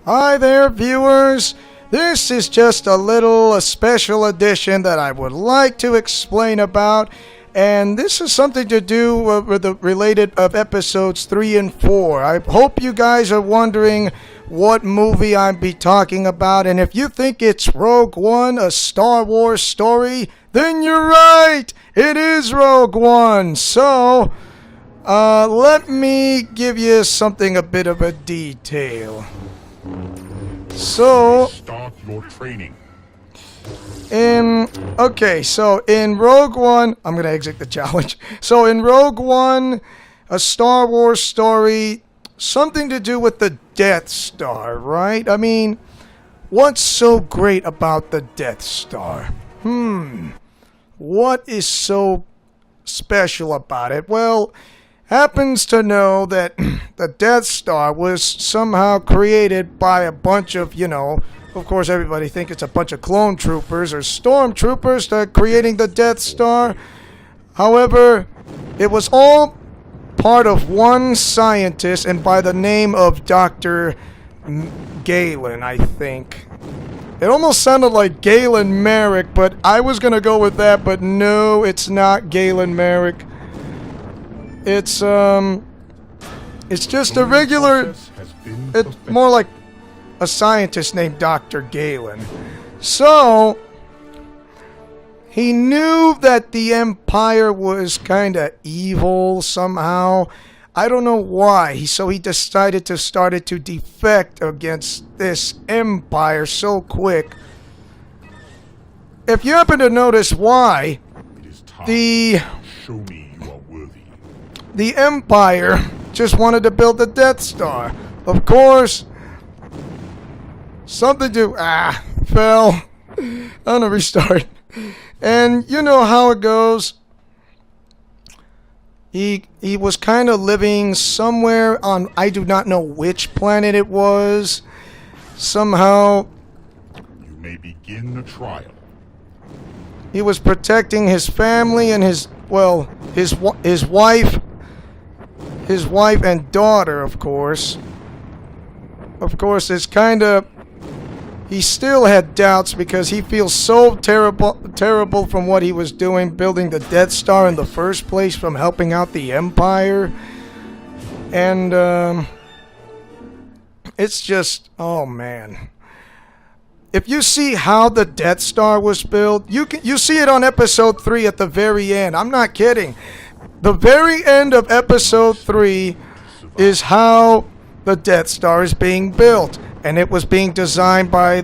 Hi there, viewers. This is just a special edition that I would like to explain about, and this is something to do with the related of episodes 3 and 4. I hope you guys are wondering what movie I'll be talking about, and if you think it's Rogue One, a Star Wars story, then you're right. It is Rogue One. So, let me give you a bit of a detail. So, start your training. In Rogue One, I'm gonna exit the challenge. So in Rogue One, a Star Wars story, something to do with the Death Star, right? I mean, what's so great about the Death Star? What is so special about it? Well, happens to know that the Death Star was somehow created by a bunch of, of course everybody thinks it's a bunch of clone troopers or stormtroopers that are creating the Death Star. However, it was all part of one scientist, and by the name of Dr. Galen, I think. It almost sounded like Galen Merrick, but I was going to go with that, but no, it's not Galen Merrick. It's just a regular, it's more like a scientist named Dr. Galen. So, he knew that the Empire was kind of evil somehow. I don't know why. So he decided to start to defect against this Empire so quick. If you happen to notice why, the Empire just wanted to build the Death Star. Of course, something fell. I'm gonna restart. And you know how it goes. He was kind of living somewhere on, I do not know which planet it was. Somehow, you may begin the trial. He was protecting his family and his wife and daughter, of course. Of course, it's kind of, he still had doubts because he feels so terrible from what he was doing, building the Death Star in the first place, from helping out the Empire. And it's just, oh man. If you see how the Death Star was built, you see it on episode 3 at the very end. I'm not kidding. The very end of episode 3 is how the Death Star is being built, and it was being designed by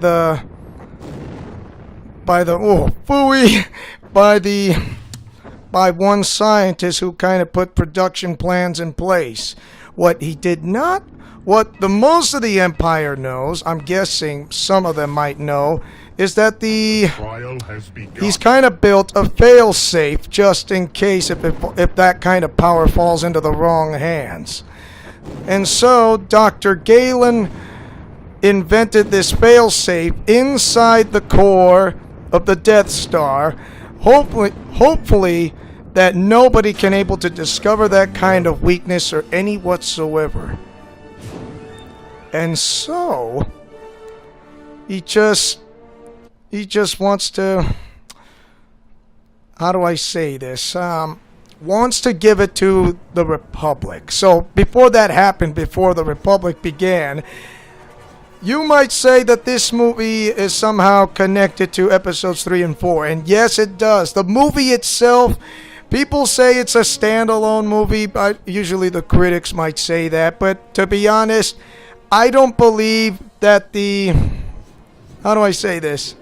one scientist who kind of put production plans in place. What the most of the Empire knows, I'm guessing some of them might know, is that he's kind of built a fail-safe just in case if that kind of power falls into the wrong hands. And so Dr. Galen invented this fail-safe inside the core of the Death Star, hopefully that nobody can able to discover that kind of weakness or any whatsoever. And so he just wants to, how do I say this? Wants to give it to the Republic. So before that happened, before the Republic began, you might say that this movie is somehow connected to episodes 3 and 4. And yes, it does. The movie itself, people say it's a standalone movie. Usually the critics might say that. But to be honest, I don't believe that how do I say this?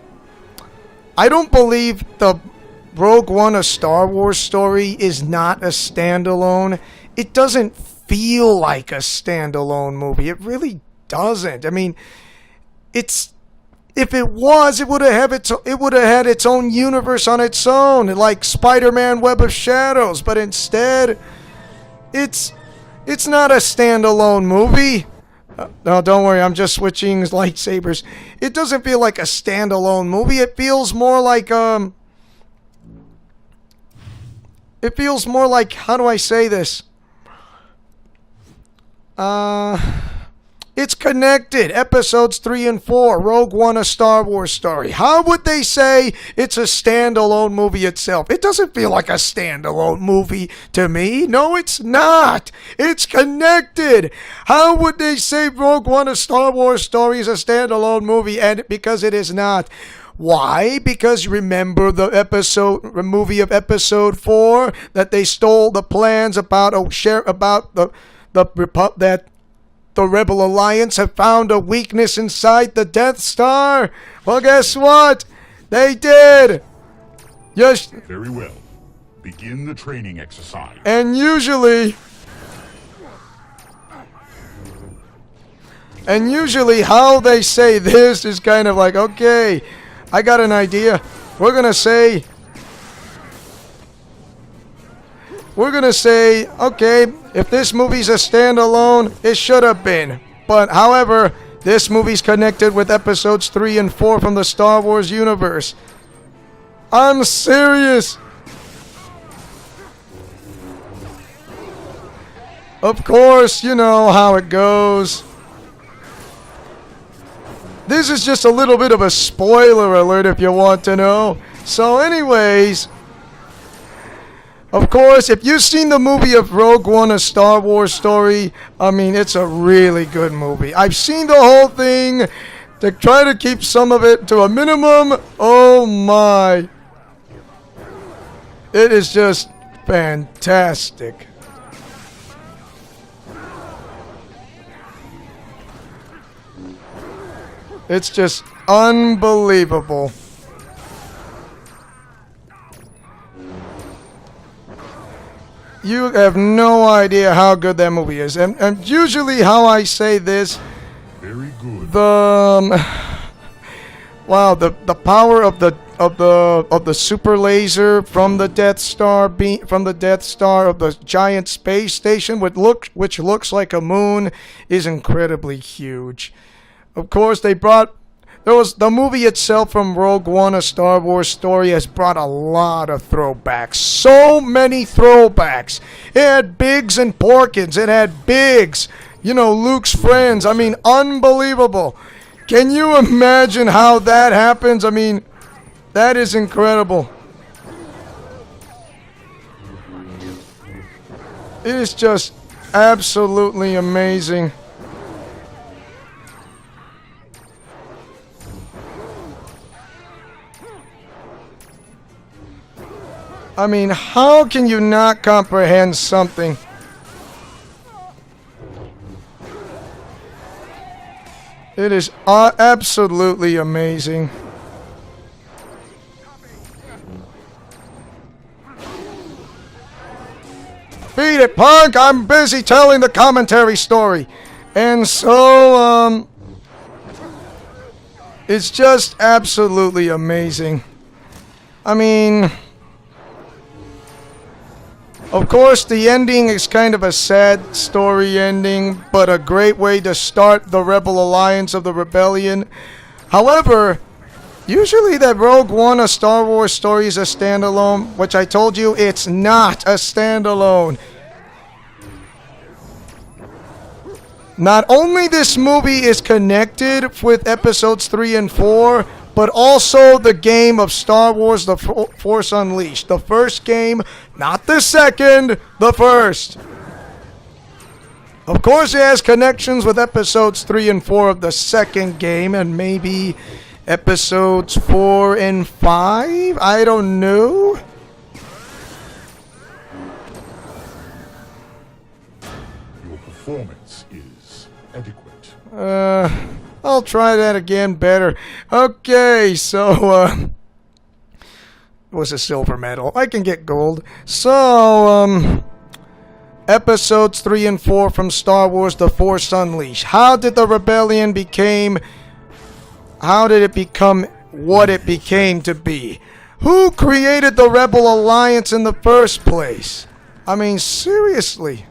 I don't believe the Rogue One, a Star Wars story, is not a standalone. It doesn't feel like a standalone movie. It really doesn't. I mean, if it was, it would have had its own universe on its own, like Spider-Man: Web of Shadows. But instead, it's not a standalone movie. No, don't worry. I'm just switching lightsabers. It doesn't feel like a standalone movie. It feels more like how do I say this? It's connected. Episodes 3 and 4, Rogue One, A Star Wars Story. How would they say it's a standalone movie itself? It doesn't feel like a standalone movie to me. No, it's not. It's connected. How would they say Rogue One, A Star Wars Story is a standalone movie? And because it is not. Why? Because remember the movie of episode 4 that they stole the plans about that the Rebel Alliance have found a weakness inside the Death Star? Well, guess what? They did. Yes. Very well. Begin the training exercise. And usually how they say this is kind of like, okay, I got an idea. We're gonna say, okay, if this movie's a standalone, it should have been. But, however, this movie's connected with episodes 3 and 4 from the Star Wars universe. I'm serious. Of course, you know how it goes. This is just a little bit of a spoiler alert if you want to know. So anyways, of course, if you've seen the movie of Rogue One, A Star Wars Story, I mean, it's a really good movie. I've seen the whole thing to try to keep some of it to a minimum. Oh my. It is just fantastic. It's just unbelievable. You have no idea how good that movie is. And usually how I say this, very good. Wow, the power of the super laser from the Death Star of the giant space station which looks like a moon is incredibly huge. Of course, there was the movie itself from Rogue One, A Star Wars Story has brought a lot of throwbacks. So many throwbacks. It had Biggs and Porkins. It had Biggs. You know, Luke's friends. I mean, unbelievable. Can you imagine how that happens? I mean, that is incredible. It is just absolutely amazing. I mean, how can you not comprehend something? It is absolutely amazing. Beat it, punk! I'm busy telling the commentary story. And so, it's just absolutely amazing. I mean, of course, the ending is kind of a sad story ending, but a great way to start the Rebel Alliance of the Rebellion. However, usually that Rogue One, A Star Wars Story is a standalone, which I told you, it's not a standalone. Not only this movie is connected with episodes 3 and 4, but also the game of Star Wars The Force Unleashed. The first game, not the second, the first. Of course, it has connections with episodes 3 and 4 of the second game, and maybe episodes 4 and 5? I don't know. Your performance is adequate. I'll try that again better. Okay, so, it was a silver medal. I can get gold. So, episodes 3 and 4 from Star Wars The Force Unleashed. How did the rebellion become what it became to be? Who created the Rebel Alliance in the first place? I mean, seriously.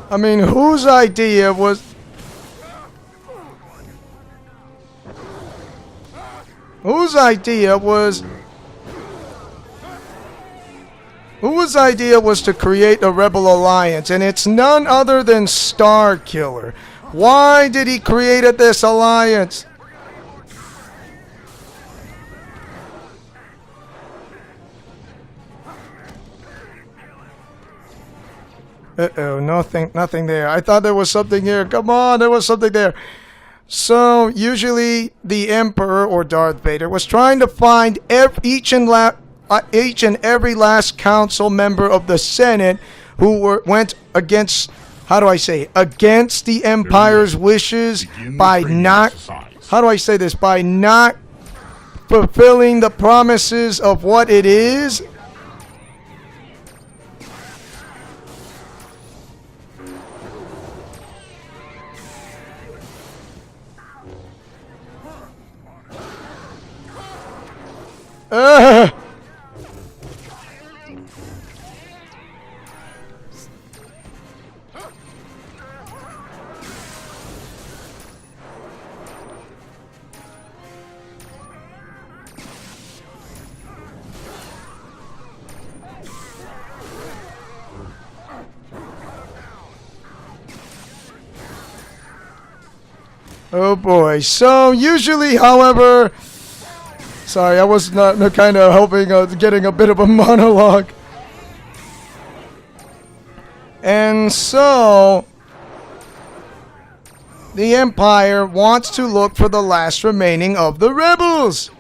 I mean, whose idea was... whose idea was to create a rebel alliance, and it's none other than Starkiller. Why did he create this alliance? Uh-oh, nothing there. I thought there was something here. Come on, there was something there. So, usually, the Emperor, or Darth Vader, was trying to find each and every last council member of the Senate who went against, against the Empire's wishes by not, by not fulfilling the promises of what it is. Oh boy. So usually, however, sorry, I was not kind of hoping getting a bit of a monologue. And so the Empire wants to look for the last remaining of the rebels.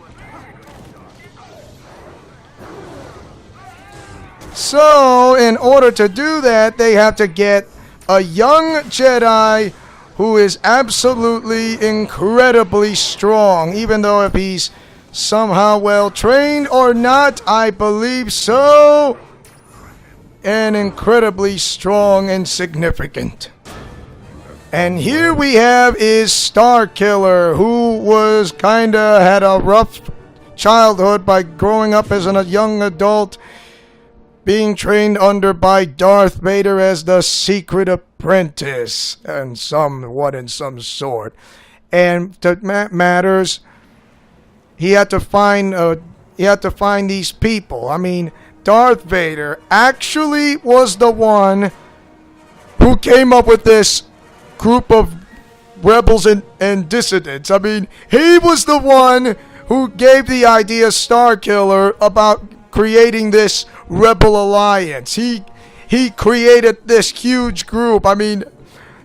So in order to do that, they have to get a young Jedi who is absolutely incredibly strong, even though if he's somehow well trained or not, I believe so, and incredibly strong and significant. And here we have is Starkiller, who was kinda had a rough childhood by growing up as a young adult, being trained under by Darth Vader as the secret apprentice, and somewhat in some sort. And to matters, he had to find these people. I mean, Darth Vader actually was the one who came up with this group of rebels and dissidents. I mean, he was the one who gave the idea Starkiller about creating this rebel alliance. He created this huge group. I mean,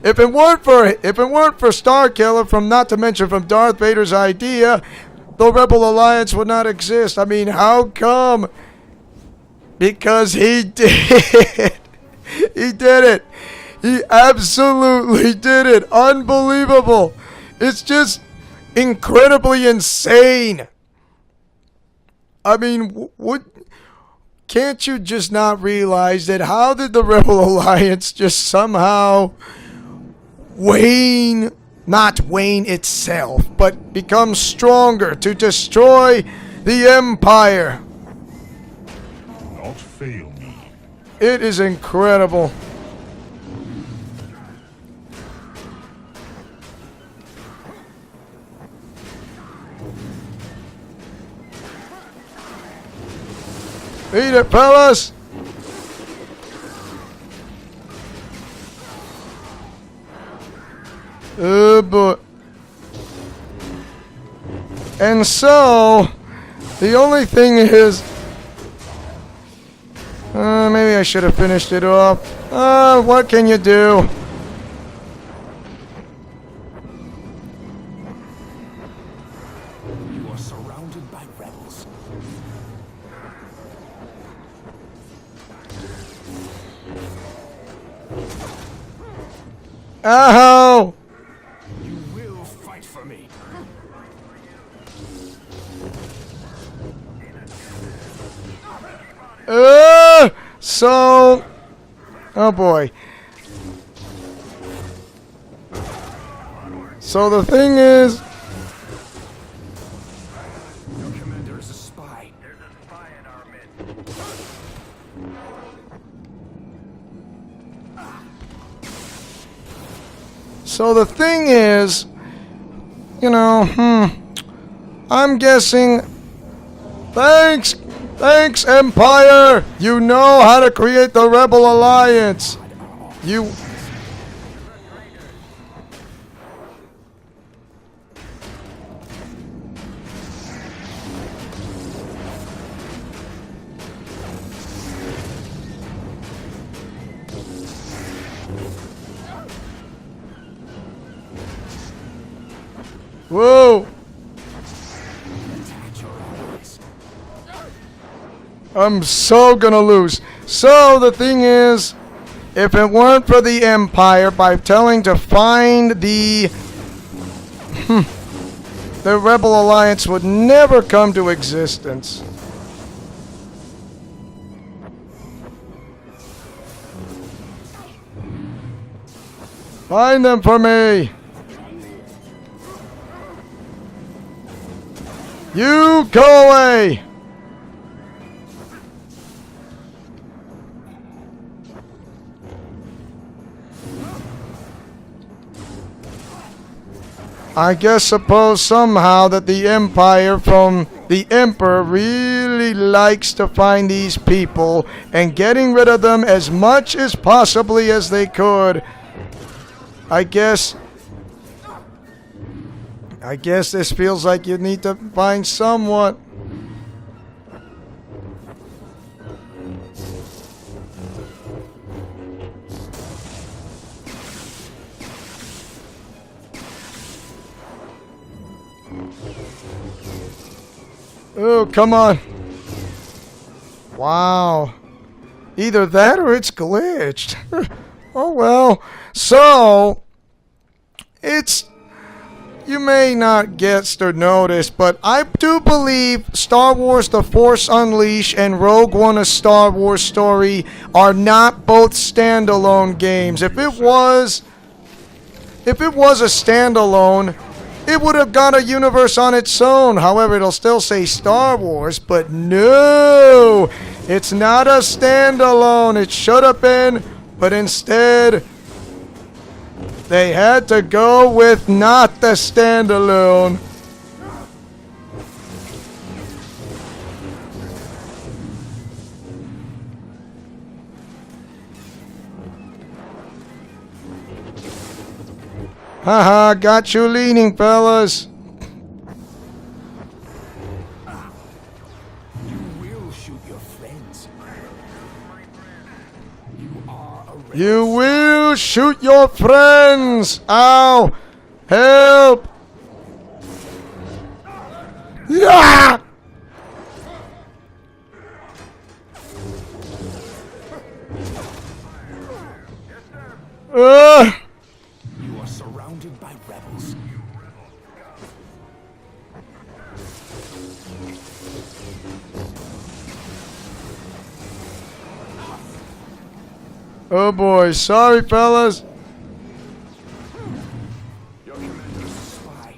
if it weren't for Starkiller, from not to mention from Darth Vader's idea, the rebel alliance would not exist. I mean, how come? Because he did. He did it. He absolutely did it. Unbelievable. It's just incredibly insane. I mean, can't you just not realize that? How did the Rebel Alliance just somehow not wane itself, but become stronger to destroy the Empire? Not fail me. It is incredible. Eat it, fellas! Oh boy. And so, the only thing is, maybe I should have finished it off. What can you do? You are surrounded by rebels. Ow! You will fight for me. So, oh boy. So the thing is, Your commander is a spy. There's a spy in our midst. so the thing is, you know, I'm guessing. Thanks, Thanks, Empire! You know how to create the Rebel Alliance! You... Whoa! I'm so gonna lose. So the thing is, if it weren't for the Empire by telling to find the the Rebel Alliance would never come to existence. Find them for me. You go away. I guess suppose somehow that the Empire from the Emperor really likes to find these people and getting rid of them as much as possibly as they could. I guess this feels like you need to find someone. Oh, come on. Wow. Either that or it's glitched. Oh, well. So, it's... You may not guess or notice, but I do believe Star Wars The Force Unleashed and Rogue One: A Star Wars Story are not both standalone games. If it was a standalone, it would have got a universe on its own. However, it'll still say Star Wars, but no, it's not a standalone. It should have been, but instead, they had to go with not the standalone. Haha, got you leaning, fellas. You will shoot your friends. You are a You will shoot your friends. Ow! Help! Yeah! You are surrounded by rebels. Oh boy, sorry fellas. Your commander is a spy.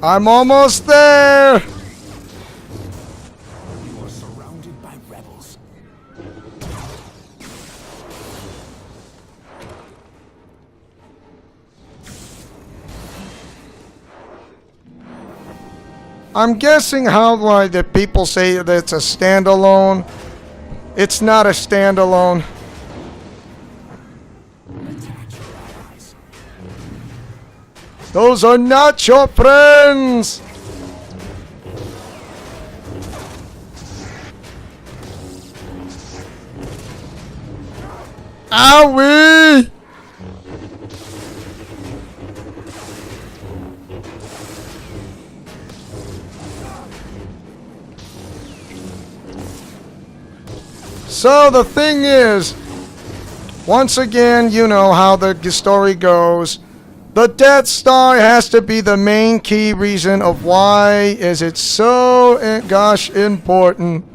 I'm almost there. You are surrounded by rebels. I'm guessing how like the people say that it's a standalone. It's not a standalone. Attack your allies. Those are not your friends. Owie! So the thing is, once again, you know how the story goes. The Death Star has to be the main key reason of why is it so gosh important.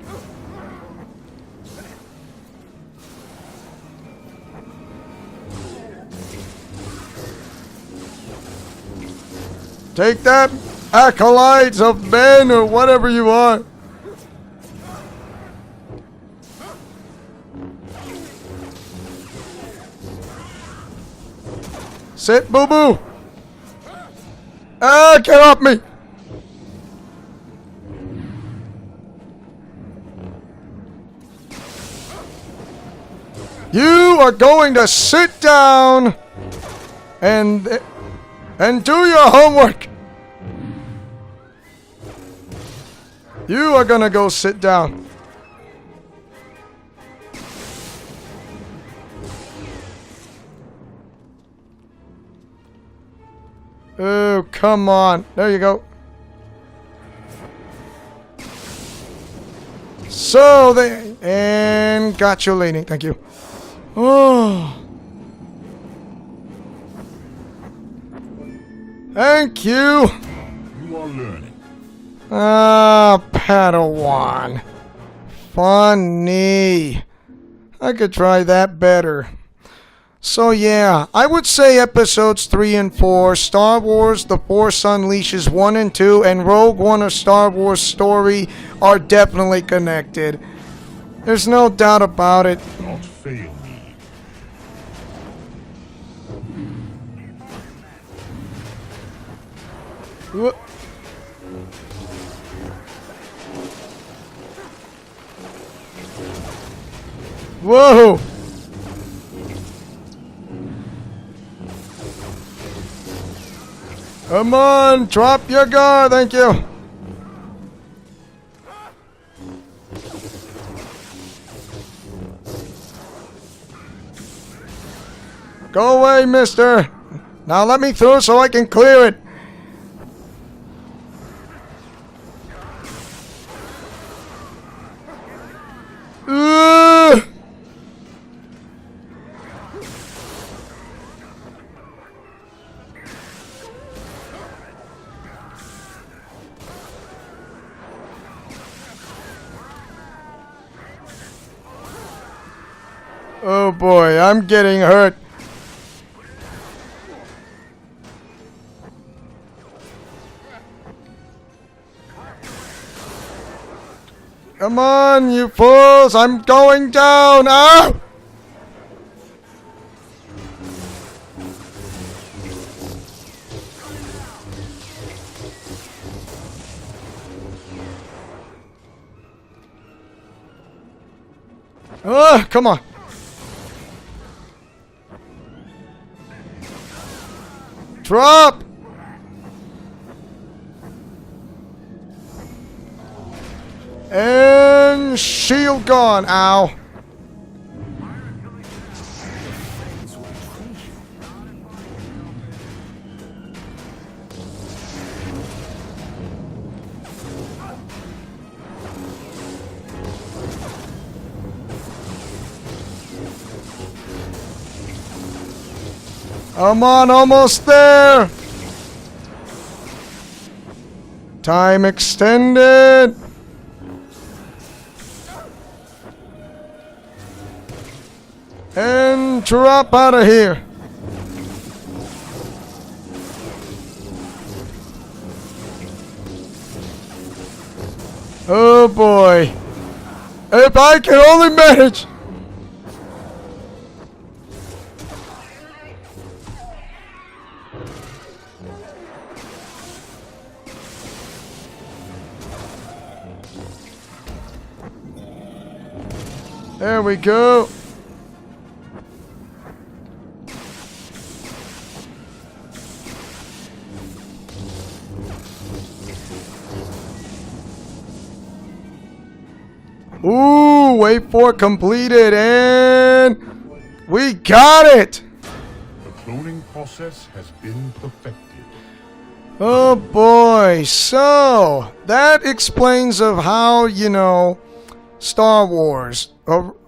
Take that, acolytes of Ben or whatever you are. Sit, boo-boo. Ah, get off me! You are going to sit down and do your homework. You are gonna go sit down. Oh, come on. There you go. So they and got you, lady. Thank you. Oh. Thank you. You are learning. Ah, Padawan. Funny. I could try that better. So yeah, I would say episodes 3 and 4, Star Wars The Force Unleashes 1 and 2, and Rogue One, A Star Wars Story are definitely connected. There's no doubt about it. Not fail me. Wha- Whoa! Come on, drop your guard, thank you. Go away, mister. Now let me through so I can clear it. Oh boy, I'm getting hurt. Come on, you fools! I'm going down! Ah! Ah, come on. Drop! And shield gone. Ow. Come on, almost there. Time extended. And drop out of here. Oh boy. If I can only manage. There we go. Ooh, wait for it completed, and we got it! The cloning process has been perfected. Oh boy, so that explains of how, you know, Star Wars,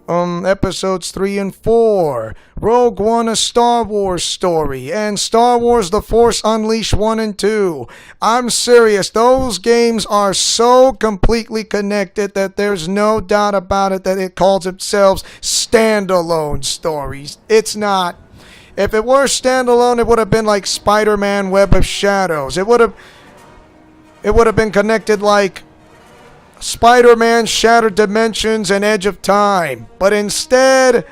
episodes 3 and 4, Rogue One, A Star Wars Story, and Star Wars The Force Unleashed 1 and 2. I'm serious, those games are so completely connected that there's no doubt about it that it calls itself standalone stories. It's not. If it were standalone, it would have been like Spider-Man Web of Shadows. It would have been connected like Spider-Man Shattered Dimensions and Edge of Time. But instead,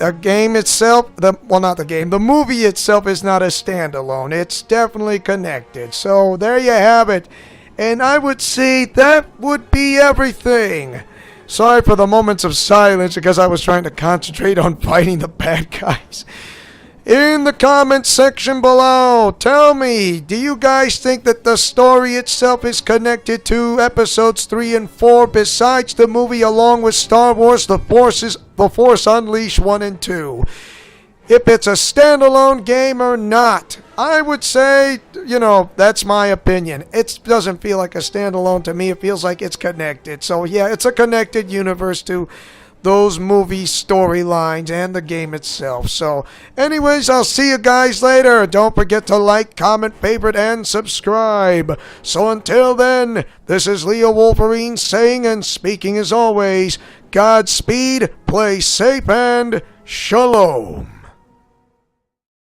the game itself, not the game, the movie itself is not a standalone. It's definitely connected. So there you have it. And I would say that would be everything. Sorry for the moments of silence because I was trying to concentrate on fighting the bad guys. In the comments section below, tell me, do you guys think that the story itself is connected to episodes 3 and 4 besides the movie along with Star Wars The Force Unleashed 1 and 2? If it's a standalone game or not, I would say, that's my opinion. It doesn't feel like a standalone to me. It feels like it's connected. So yeah, it's a connected universe to those movie storylines and the game itself. So anyways, I'll see you guys later. Don't forget to like, comment, favorite, and subscribe. So until then, this is Leo Wolverine saying and speaking as always, Godspeed, play safe, and shalom.